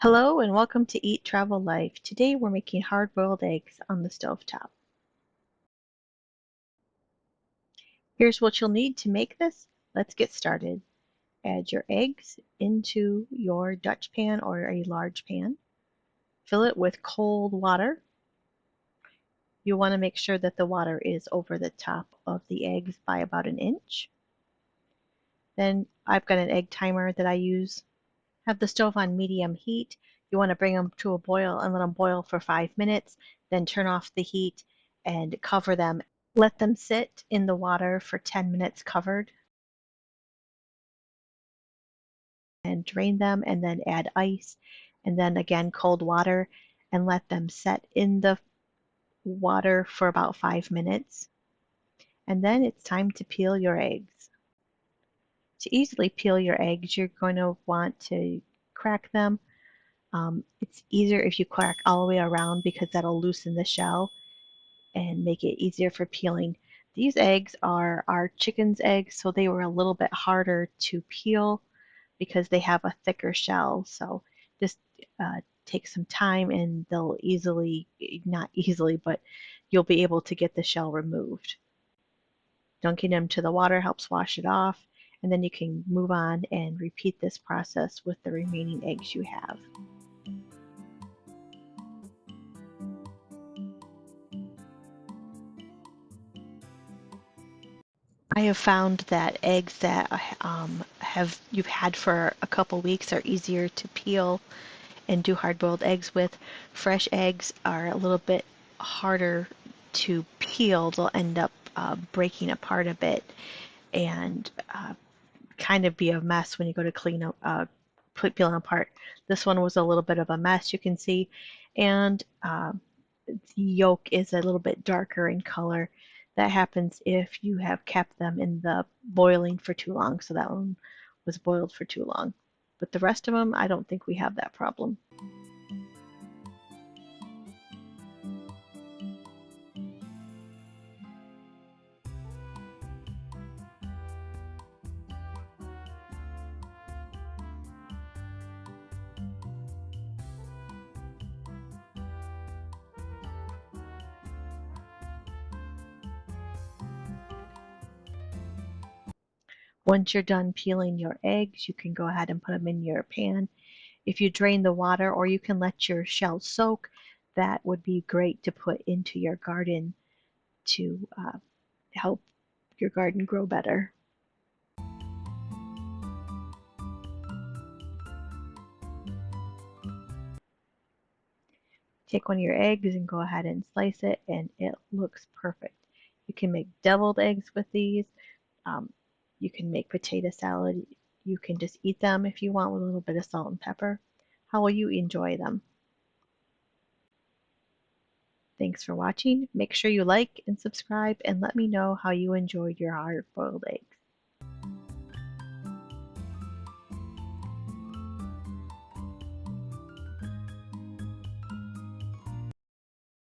Hello and welcome to Eat Travel Life. Today we're making hard-boiled eggs on the stovetop. Here's what you'll need to make this. Let's get started. Add your eggs into your Dutch pan or a large pan. Fill it with cold water. You want to make sure that the water is over the top of the eggs by about an inch. Then I've got an egg timer that I use. Have the stove on medium heat. You want to bring them to a boil and let them boil for 5 minutes. Then turn off the heat and cover them. Let them sit in the water for 10 minutes covered and drain them and then add ice and then again cold water and let them set in the water for about 5 minutes. And then it's time to peel your eggs. To easily peel your eggs, you're going to want to crack them. It's easier if you crack all the way around because that'll loosen the shell and make it easier for peeling. These eggs are our chicken's eggs, so they were a little bit harder to peel because they have a thicker shell. So just take some time and they'll easily, not easily, but you'll be able to get the shell removed. Dunking them to the water helps wash it off, and then you can move on and repeat this process with the remaining eggs you have. I have found that eggs that have you've had for a couple weeks are easier to peel and do hard-boiled eggs with. Fresh eggs are a little bit harder to peel. They'll end up breaking apart a bit and kind of be a mess when you go to clean up, peel them apart. This one was a little bit of a mess, you can see, and the yolk is a little bit darker in color. That happens if you have kept them in the boiling for too long. So that one was boiled for too long. But the rest of them, I don't think we have that problem. Once you're done peeling your eggs, you can go ahead and put them in your pan. If you drain the water or you can let your shells soak, that would be great to put into your garden to help your garden grow better. Take one of your eggs and go ahead and slice it, and it looks perfect. You can make deviled eggs with these. Um, you can make potato salad. You can just eat them if you want with a little bit of salt and pepper. How will you enjoy them? Thanks for watching. Make sure you like and subscribe and let me know how you enjoyed your hard-boiled eggs.